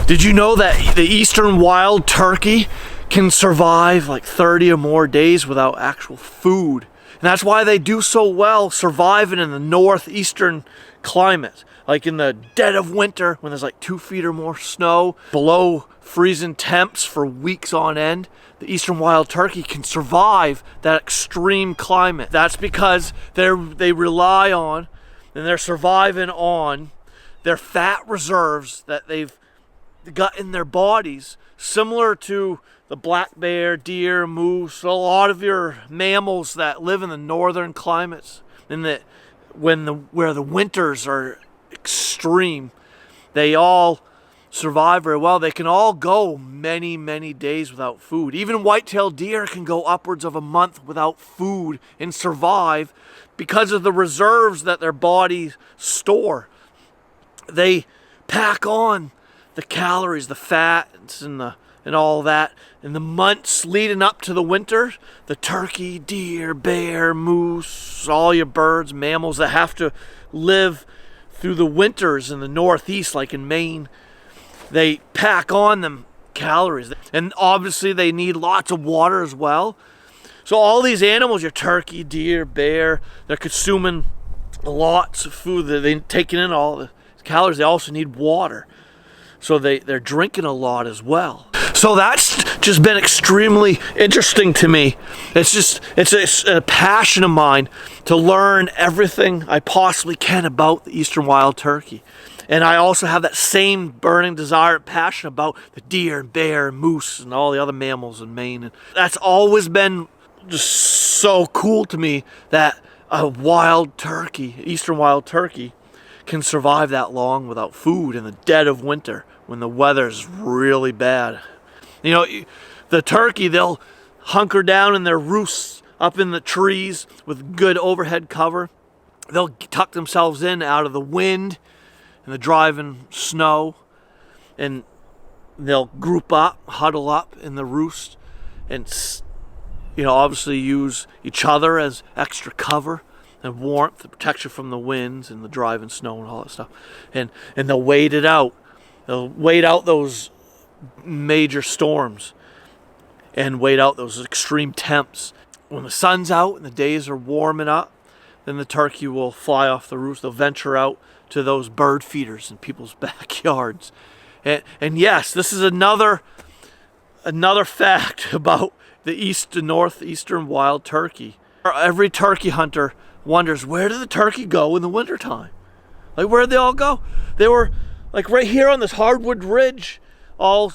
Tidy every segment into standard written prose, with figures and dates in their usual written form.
Did you know that the eastern wild turkey can survive like 30 or more days without actual food? And that's why they do so well surviving in the northeastern climate. Like in the dead of winter, when there's like 2 feet or more snow, below freezing temps for weeks on end, the eastern wild turkey can survive that extreme climate. That's because they rely on, and they're surviving on, their fat reserves that they've got in their bodies, similar to the black bear, deer, moose, a lot of your mammals that live in the northern climates, and that where the winters are extreme, they all survive very well. They can all go many, many days without food. Even white-tailed deer can go upwards of a month without food and survive because of the reserves that their bodies store. They pack on the calories, the fats, and all that. In the months leading up to the winter, the turkey, deer, bear, moose, all your birds, mammals that have to live through the winters in the northeast, like in Maine, they pack on them calories. And obviously they need lots of water as well. So all these animals, your turkey, deer, bear, they're consuming lots of food. They're taking in all the calories. They also need water. So they're drinking a lot as well. So that's just been extremely interesting to me. It's a passion of mine to learn everything I possibly can about the eastern wild turkey. And I also have that same burning desire and passion about the deer and bear and moose and all the other mammals in Maine. And that's always been just so cool to me, that a wild turkey, eastern wild turkey, can survive that long without food in the dead of winter when the weather's really bad. You know, the turkey, they'll hunker down in their roosts up in the trees with good overhead cover. They'll tuck themselves in out of the wind and the driving snow, and they'll group up, huddle up in the roost, and, you know, obviously use each other as extra cover and warmth and protection from the winds and the driving snow and all that stuff. And they'll wait it out. They'll wait out those major storms and wait out those extreme temps. When the sun's out and the days are warming up, then the turkey will fly off the roost. They'll venture out to those bird feeders in people's backyards. And yes, this is another fact about the east and northeastern wild turkey. Every turkey hunter wonders, where did the turkey go in the wintertime? Like, where'd they all go? They were like right here on this hardwood ridge all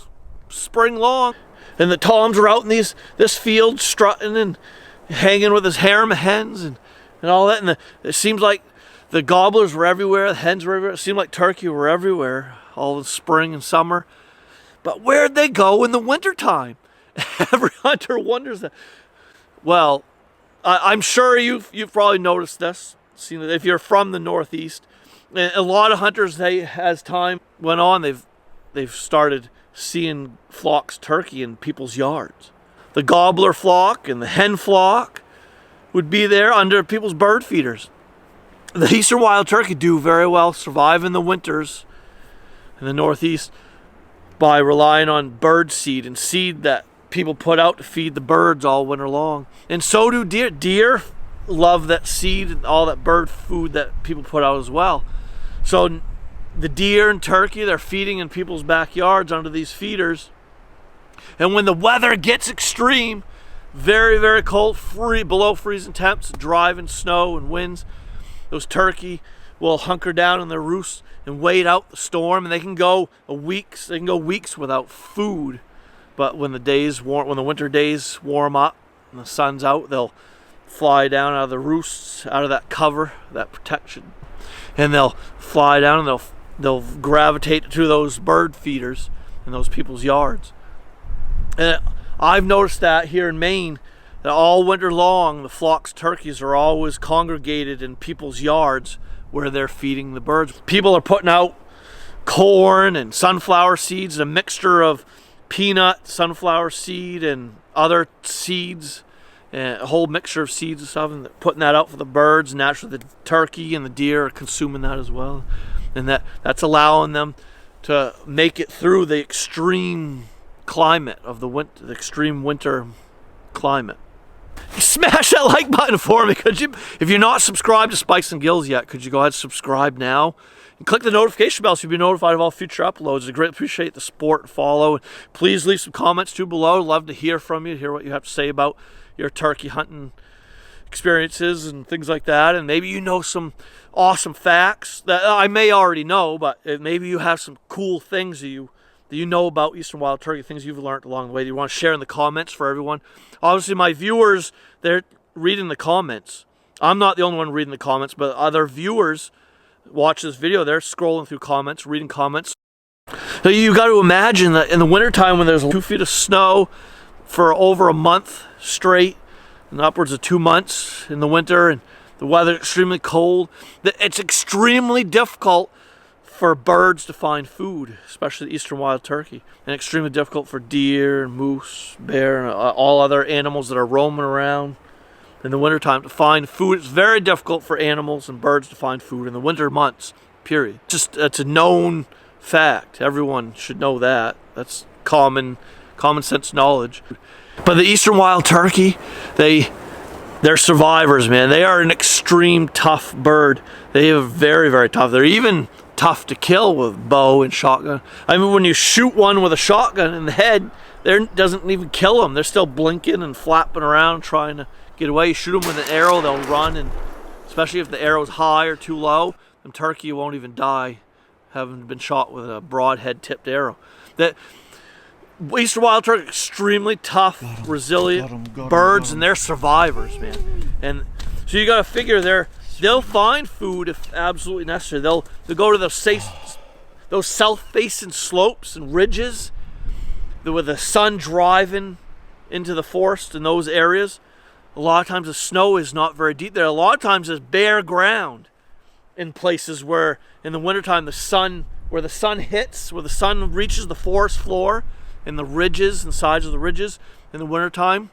spring long, and the toms were out in this field strutting and hanging with his harem of hens and all that. And it seems like the gobblers were everywhere, the hens were everywhere. It seemed like turkey were everywhere all in spring and summer. But where'd they go in the wintertime? Every hunter wonders that. Well, I'm sure you've probably noticed this, seen it if you're from the Northeast. A lot of hunters, as time went on, they've started seeing flocks of turkey in people's yards. The gobbler flock and the hen flock would be there under people's bird feeders. The eastern wild turkey do very well survive in the winters in the Northeast by relying on bird seed and seed that people put out to feed the birds all winter long. And so do deer. Deer love that seed and all that bird food that people put out as well. So the deer and turkey, they're feeding in people's backyards under these feeders. And when the weather gets extreme, very, very cold, below freezing temps, driving snow and winds, those turkey will hunker down in their roosts and wait out the storm, and they can go weeks without food. But when the winter days warm up and the sun's out, they'll fly down out of the roosts, out of that cover, that protection, and they'll fly down and they'll gravitate to those bird feeders in those people's yards. And I've noticed that here in Maine, that all winter long, the flocks of turkeys are always congregated in people's yards where they're feeding the birds. People are putting out corn and sunflower seeds, a mixture of peanut, sunflower seed, and other seeds, a whole mixture of seeds and stuff, and putting that out for the birds. Naturally, the turkey and the deer are consuming that as well, and that's allowing them to make it through the extreme climate of the extreme winter climate. Smash that like button for me, could you? If you're not subscribed to Spikes and Gills yet, could you go ahead and subscribe now? And click the notification bell so you'll be notified of all future uploads. I greatly appreciate the support and follow. Please leave some comments too below. Love to hear from you, hear what you have to say about your turkey hunting experiences and things like that. And maybe you know some awesome facts that I may already know, but maybe you have some cool things that you know about eastern wild turkey, things you've learned along the way that you want to share in the comments for everyone. Obviously, my viewers, they're reading the comments. I'm not the only one reading the comments, but other viewers watch this video. They're scrolling through comments, reading comments. So you got to imagine that in the wintertime when there's 2 feet of snow for over a month straight, and upwards of 2 months in the winter, and the weather extremely cold, that it's extremely difficult for birds to find food, especially the eastern wild turkey, and extremely difficult for deer and moose, bear, and all other animals that are roaming around in the wintertime to find food. It's very difficult for animals and birds to find food in the winter months, period. It's a known fact. Everyone should know that. That's common sense knowledge. But the eastern wild turkey, they're survivors, man. They are an extreme tough bird. They are very, very tough. They're even tough to kill with bow and shotgun. I mean, when you shoot one with a shotgun in the head, it doesn't even kill them. They're still blinking and flapping around trying to get away. You shoot them with an arrow, they'll run, and especially if the arrow's high or too low, the turkey won't even die having been shot with a broadhead tipped arrow. That eastern wild turkey, extremely tough, resilient birds, and they're survivors, man. And so you got to figure they'll find food if absolutely necessary. They'll go to those south-facing slopes and ridges with the sun driving into the forest in those areas. A lot of times the snow is not very deep there. A lot of times there's bare ground in places where in the wintertime where the sun hits, where the sun reaches the forest floor, in the ridges and sides of the ridges in the wintertime,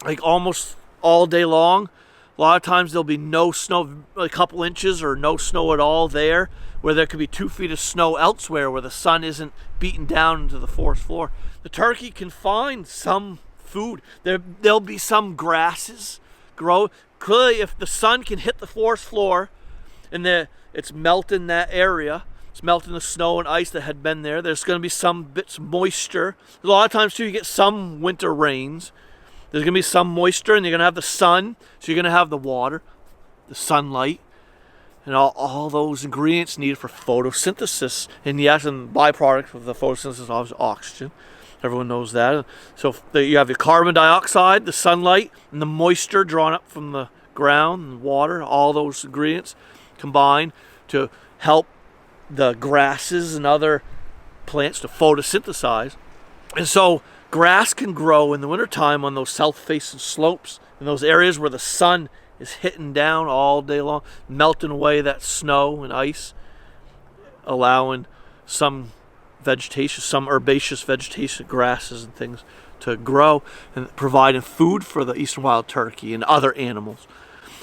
like almost all day long. A lot of times there'll be no snow, a couple inches or no snow at all there, where there could be 2 feet of snow elsewhere where the sun isn't beating down into the forest floor. The turkey can find some food. There'll be some grasses grow. Clearly, if the sun can hit the forest floor and it's melting that area, it's melting the snow and ice that had been there, there's going to be some bits of moisture. A lot of times too, you get some winter rains. There's going to be some moisture, and you're going to have the sun, so you're going to have the water, the sunlight, and all those ingredients needed for photosynthesis. And yes, and byproduct of the photosynthesis is obviously oxygen. Everyone knows that. So you have the carbon dioxide, the sunlight, and the moisture drawn up from the ground and water. All those ingredients combine to help the grasses and other plants to photosynthesize. And so grass can grow in the wintertime on those south-facing slopes, in those areas where the sun is hitting down all day long, melting away that snow and ice, allowing some vegetation, some herbaceous vegetation, grasses and things to grow, and providing food for the eastern wild turkey and other animals.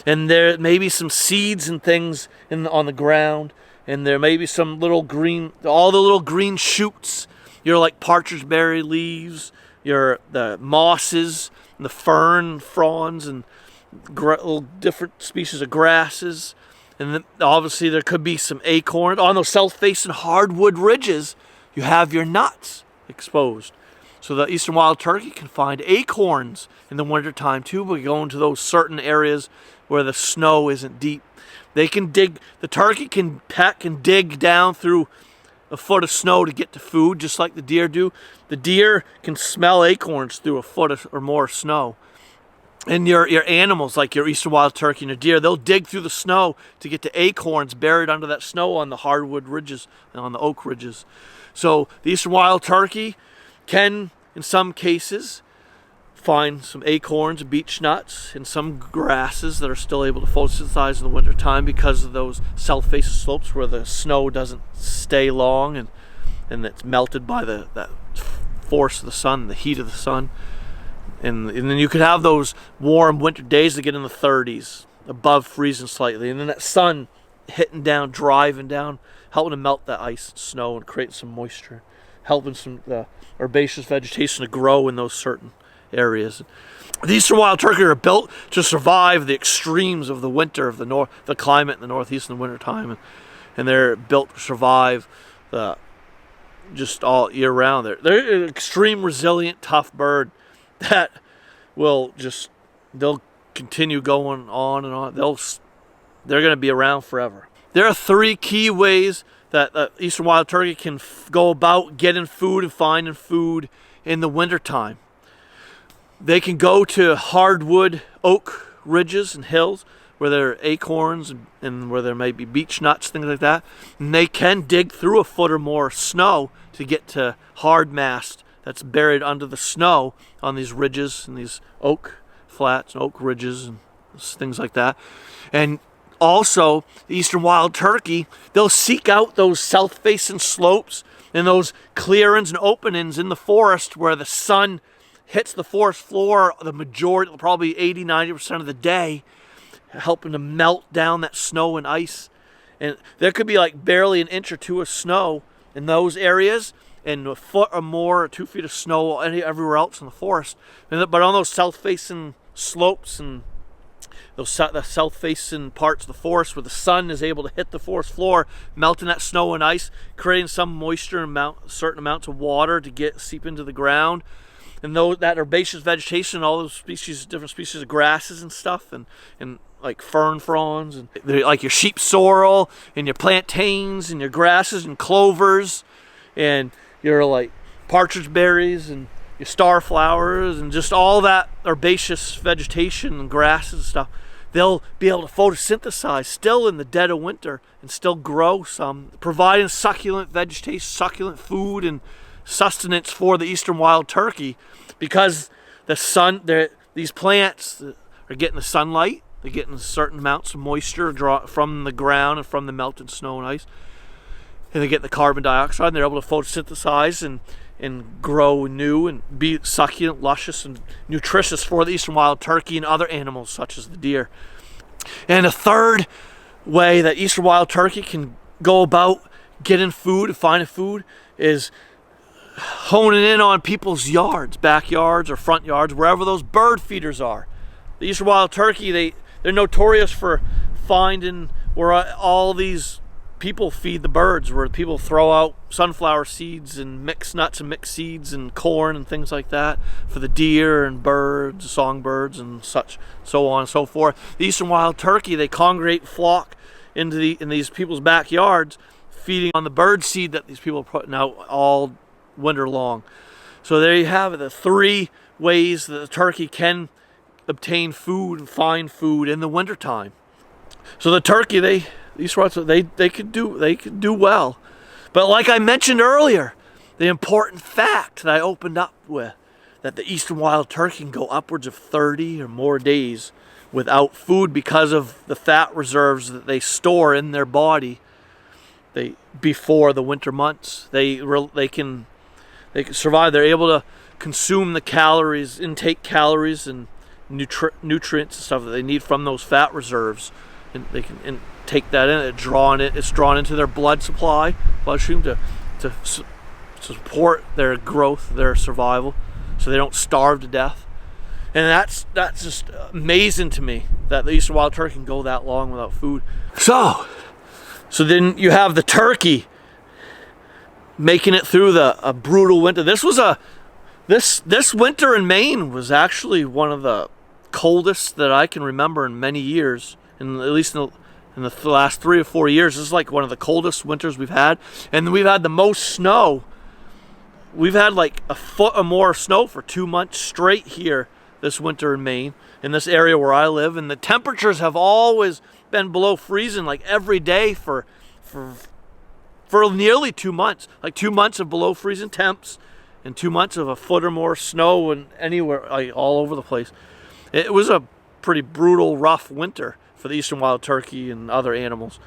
And there may be some seeds and things on the ground, and there may be some little green, all the little green shoots, like partridge berry leaves, the mosses, and the fern fronds, and little different species of grasses. And then obviously there could be some acorns. On those south-facing hardwood ridges, you have your nuts exposed. So the eastern wild turkey can find acorns in the wintertime too, but go into those certain areas where the snow isn't deep. They can dig, the turkey can peck and dig down through a foot of snow to get to food, just like the deer do. The deer can smell acorns through a foot or more of snow. And your animals, like your eastern wild turkey and your deer, they'll dig through the snow to get to acorns buried under that snow on the hardwood ridges and on the oak ridges. So the eastern wild turkey can, in some cases, find some acorns, beech nuts, and some grasses that are still able to photosynthesize in the wintertime because of those south-facing slopes where the snow doesn't stay long and it's melted by that force of the sun, the heat of the sun. And then you could have those warm winter days that get in the 30s, above freezing slightly, and then that sun hitting down, driving down, helping to melt that ice and snow and create some moisture, helping some herbaceous vegetation to grow in those certain areas. The eastern wild turkey are built to survive the extremes of the winter of the climate in the Northeast in the wintertime, and they're built to survive just all year round. They're an extreme resilient, tough bird that they'll continue going on and on. They're going to be around forever. There are 3 key ways that the eastern wild turkey can go about getting food and finding food in the wintertime. They can go to hardwood oak ridges and hills where there are acorns and where there may be beech nuts, things like that. And they can dig through a foot or more snow to get to hard mast that's buried under the snow on these ridges and these oak flats and oak ridges and things like that. And also, the eastern wild turkey, they'll seek out those south-facing slopes and those clearings and openings in the forest where the sun hits the forest floor the majority, probably 80-90% of the day, helping to melt down that snow and ice. And there could be like barely an inch or 2 of snow in those areas, and a foot or more, or 2 feet of snow everywhere else in the forest. But on those south-facing slopes and the south-facing parts of the forest where the sun is able to hit the forest floor, melting that snow and ice, creating some moisture and certain amounts of water to seep into the ground. And that herbaceous vegetation, all those different species of grasses and stuff, and like fern fronds, and like your sheep sorrel, and your plantains, and your grasses, and clovers, and your like partridge berries, and your star flowers, and just all that herbaceous vegetation and grasses and stuff. They'll be able to photosynthesize still in the dead of winter and still grow some, providing succulent vegetation, succulent food and sustenance for the eastern wild turkey, because these plants are getting the sunlight, they're getting certain amounts of moisture from the ground and from the melted snow and ice, and they get the carbon dioxide, and they're able to photosynthesize and grow new and be succulent, luscious, and nutritious for the eastern wild turkey and other animals such as the deer. And a third way that eastern wild turkey can go about getting food and finding food is honing in on people's yards, backyards or front yards, wherever those bird feeders are. The eastern wild turkey, they're notorious for finding where all these people feed the birds, where people throw out sunflower seeds and mixed nuts and mixed seeds and corn and things like that for the deer and birds, songbirds and such, so on and so forth. The eastern wild turkey, they congregate, flock in these people's backyards, feeding on the bird seed that these people are putting out all winter long. So there you have it, the 3 ways that the turkey can obtain food and find food in the wintertime. So the turkey, they could do well. But like I mentioned earlier, the important fact that I opened up with, that the eastern wild turkey can go upwards of 30 or more days without food because of the fat reserves that they store in their body before the winter months. They can survive. They're able to consume the calories, intake calories and nutrients and stuff that they need from those fat reserves, and they can take that in. It's drawn into their bloodstream to support their growth, their survival, so they don't starve to death. And that's just amazing to me that the eastern wild turkey can go that long without food. So then you have the turkey making it through a brutal winter. This winter in Maine was actually one of the coldest that I can remember in many years, and at least in the last 3 or 4 years. This is like one of the coldest winters we've had, and we've had the most snow. We've had like a foot or more snow for 2 months straight here this winter in Maine, in this area where I live, and the temperatures have always been below freezing, like every day for nearly 2 months, like 2 months of below freezing temps, and 2 months of a foot or more snow, and anywhere, like all over the place. It was a pretty brutal, rough winter for the eastern wild turkey and other animals.